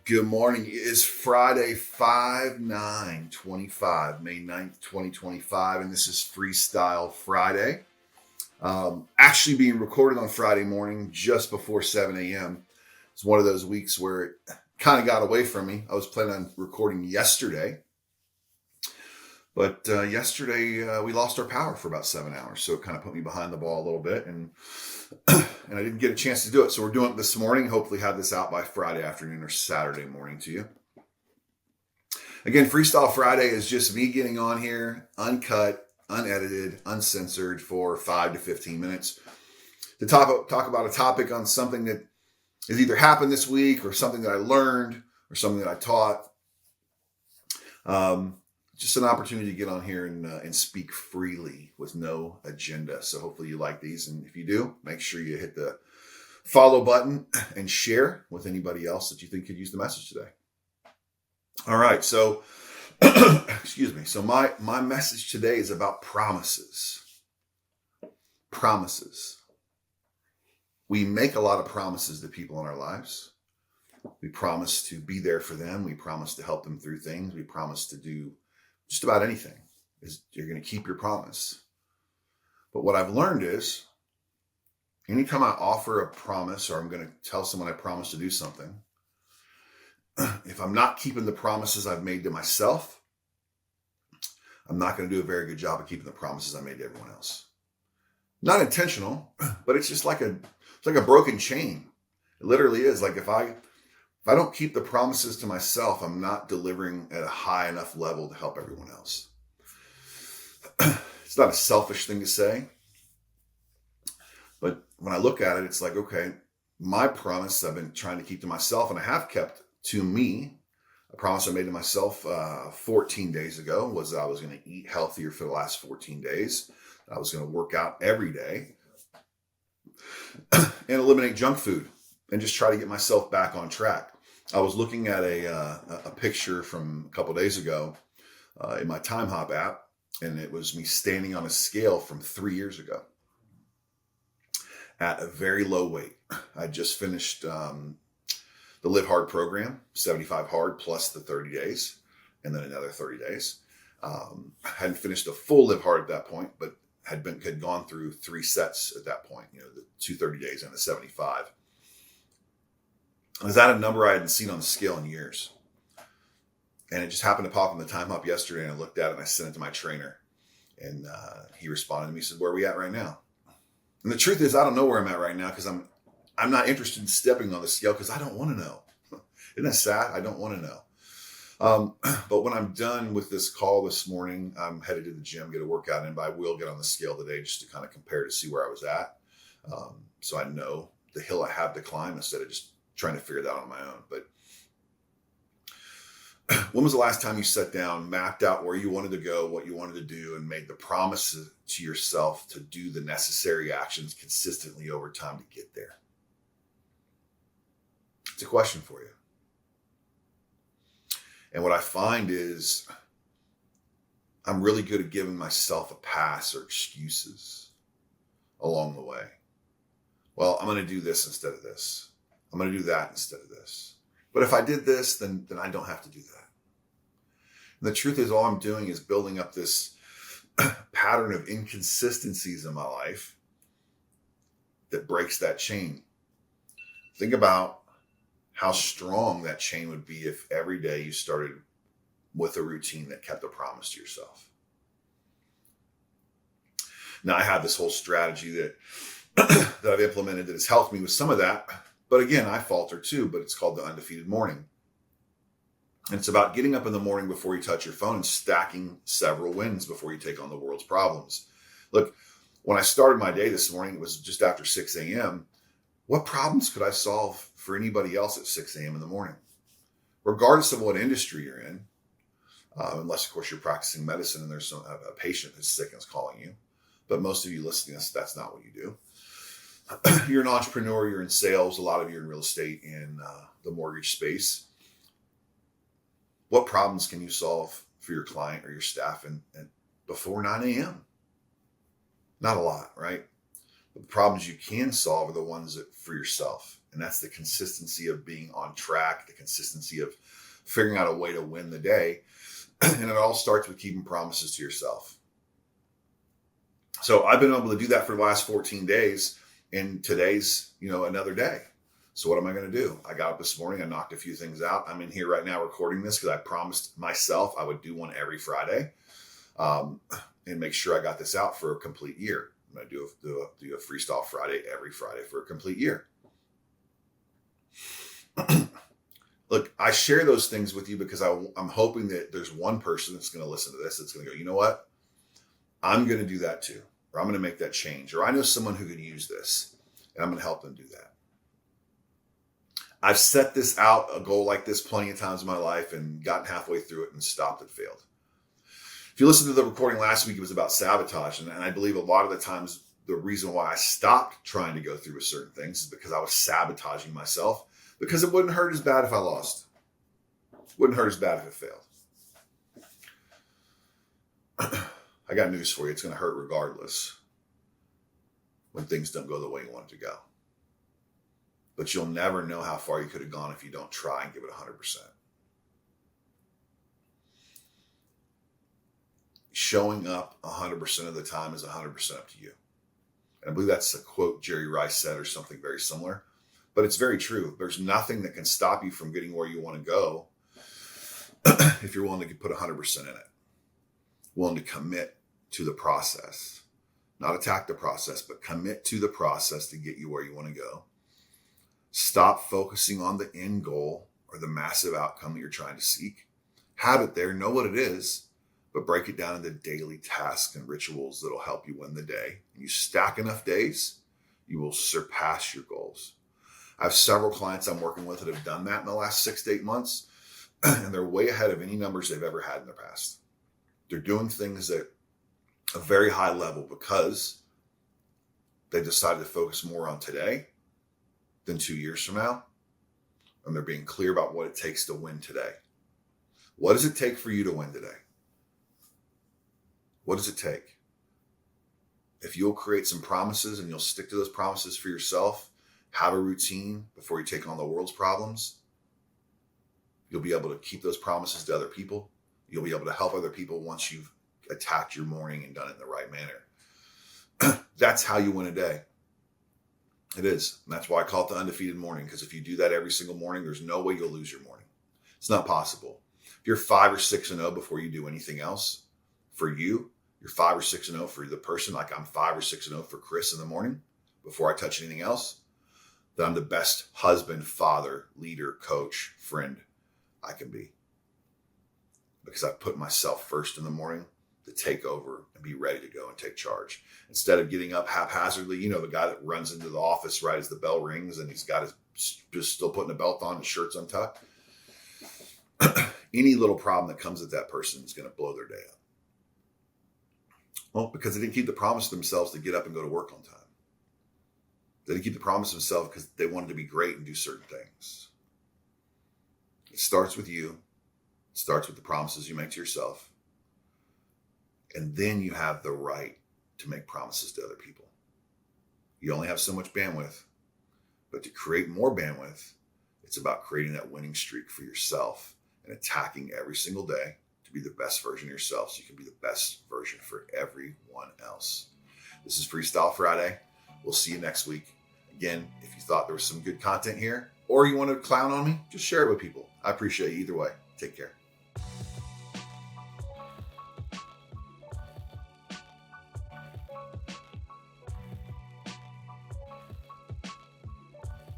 Good morning. It is Friday, 5/9/25, May 9th, 2025, and this is Freestyle Friday. Actually being recorded on Friday morning just before 7 a.m. It's one of those weeks where it kind of got away from me. I was planning on recording yesterday, but yesterday we lost our power for about 7 hours, so it kind of put me behind the ball a little bit, and and I didn't get a chance to do it. So we're doing it this morning. Hopefully have this out by Friday afternoon or Saturday morning to you. Again, Freestyle Friday is just me getting on here, uncut, unedited, uncensored for 5 to 15 minutes to talk about a topic on something that has either happened this week or something that I learned or something that I taught. Just an opportunity to get on here and speak freely with no agenda. So hopefully you like these. And if you do, make sure you hit the follow button and share with anybody else that you think could use the message today. All right. So, excuse me. So my message today is about promises. Promises. We make a lot of promises to people in our lives. We promise to be there for them. We promise to help them through things. We promise to do just about anything. Is you're going to keep your promise. But what I've learned is anytime I offer a promise or I'm going to tell someone I promise to do something, if I'm not keeping the promises I've made to myself, I'm not going to do a very good job of keeping the promises I made to everyone else. Not intentional, but it's just like a broken chain. It literally is. Like if I don't keep the promises to myself, I'm not delivering at a high enough level to help everyone else. It's not a selfish thing to say, but when I look at it, it's like, okay, my promise I've been trying to keep to myself, and I have kept to me. A promise I made to myself 14 days ago was that I was going to eat healthier for the last 14 days. I was going to work out every day and eliminate junk food and just try to get myself back on track. I was looking at a picture from a couple days ago in my Time Hop app, and it was me standing on a scale from 3 years ago at a very low weight. I just finished the Live Hard program, 75 hard plus the 30 days, and then another 30 days. I hadn't finished a full Live Hard at that point, but had gone through 3 sets at that point, the 2 30 days and the 75. I was at a number I hadn't seen on the scale in years. And it just happened to pop in the Time Hop yesterday, and I looked at it and I sent it to my trainer. And he responded to me, he said, "Where are we at right now?" And the truth is, I don't know where I'm at right now because I'm not interested in stepping on the scale because I don't want to know. Isn't that sad? I don't want to know. But when I'm done with this call this morning, I'm headed to the gym, get a workout in, but I will get on the scale today just to kind of compare to see where I was at. So I know the hill I have to climb instead of just trying to figure that out on my own. But when was the last time you sat down, mapped out where you wanted to go, what you wanted to do, and made the promises to yourself to do the necessary actions consistently over time to get there? It's a question for you. And what I find is I'm really good at giving myself a pass or excuses along the way. Well, I'm going to do this instead of this. I'm going to do that instead of this. But if I did this, then I don't have to do that. And the truth is, all I'm doing is building up this pattern of inconsistencies in my life that breaks that chain. Think about how strong that chain would be if every day you started with a routine that kept a promise to yourself. Now, I have this whole strategy that I've implemented that has helped me with some of that. But again, I falter too, but it's called the undefeated morning. And it's about getting up in the morning before you touch your phone and stacking several wins before you take on the world's problems. Look, when I started my day this morning, it was just after 6 a.m. What problems could I solve for anybody else at 6 a.m. in the morning? Regardless of what industry you're in, unless, of course, you're practicing medicine and there's a patient who's sick and is calling you. But most of you listening to this, that's not what you do. You're an entrepreneur, you're in sales, a lot of you are in real estate in the mortgage space. What problems can you solve for your client or your staff and before 9 a.m.? Not a lot, right? But the problems you can solve are the ones that for yourself. And that's the consistency of being on track, the consistency of figuring out a way to win the day. And it all starts with keeping promises to yourself. So I've been able to do that for the last 14 days, and today's, another day. So what am I going to do? I got up this morning, I knocked a few things out. I'm in here right now recording this because I promised myself I would do one every Friday, and make sure I got this out for a complete year. I'm going to do a Freestyle Friday every Friday for a complete year. Look, I share those things with you because I'm hoping that there's one person that's going to listen to this that's going to go, you know what? I'm going to do that too. Or I'm going to make that change. Or I know someone who could use this, and I'm going to help them do that. I've set this out, a goal like this, plenty of times in my life and gotten halfway through it and stopped and failed. If you listen to the recording last week, it was about sabotage. And I believe a lot of the times the reason why I stopped trying to go through with certain things is because I was sabotaging myself, because it wouldn't hurt as bad if I lost. Wouldn't hurt as bad if it failed. I got news for you. It's going to hurt regardless when things don't go the way you want it to go. But you'll never know how far you could have gone if you don't try and give it 100%. Showing up 100% of the time is 100% up to you. And I believe that's a quote Jerry Rice said or something very similar. But it's very true. There's nothing that can stop you from getting where you want to go if you're willing to put 100% in it. Willing to commit to the process. Not attack the process, but commit to the process to get you where you want to go. Stop focusing on the end goal or the massive outcome that you're trying to seek. Have it there, know what it is, but break it down into daily tasks and rituals that'll help you win the day. And you stack enough days, you will surpass your goals. I have several clients I'm working with that have done that in the last 6 to 8 months, and they're way ahead of any numbers they've ever had in the past. They're doing things at a very high level because they decided to focus more on today than 2 years from now. And they're being clear about what it takes to win today. What does it take for you to win today? What does it take? If you'll create some promises and you'll stick to those promises for yourself, have a routine before you take on the world's problems, you'll be able to keep those promises to other people. You'll be able to help other people once you've attacked your morning and done it in the right manner. That's how you win a day. It is. And that's why I call it the undefeated morning, because if you do that every single morning, there's no way you'll lose your morning. It's not possible. If you're 5 or 6-0 before you do anything else, for you, you're 5 or 6-0 for the person, like I'm 5 or 6-0 for Chris in the morning before I touch anything else, then I'm the best husband, father, leader, coach, friend I can be. Because I put myself first in the morning to take over and be ready to go and take charge. Instead of getting up haphazardly, the guy that runs into the office right as the bell rings and he's got his, just still putting a belt on, his shirt's untucked. Any little problem that comes at that person is going to blow their day up. Well, because they didn't keep the promise to themselves to get up and go to work on time. They didn't keep the promise to themselves because they wanted to be great and do certain things. It starts with you. It starts with the promises you make to yourself. And then you have the right to make promises to other people. You only have so much bandwidth, but to create more bandwidth, it's about creating that winning streak for yourself and attacking every single day to be the best version of yourself so you can be the best version for everyone else. This is Freestyle Friday. We'll see you next week. Again, if you thought there was some good content here or you want to clown on me, just share it with people. I appreciate you either way. Take care.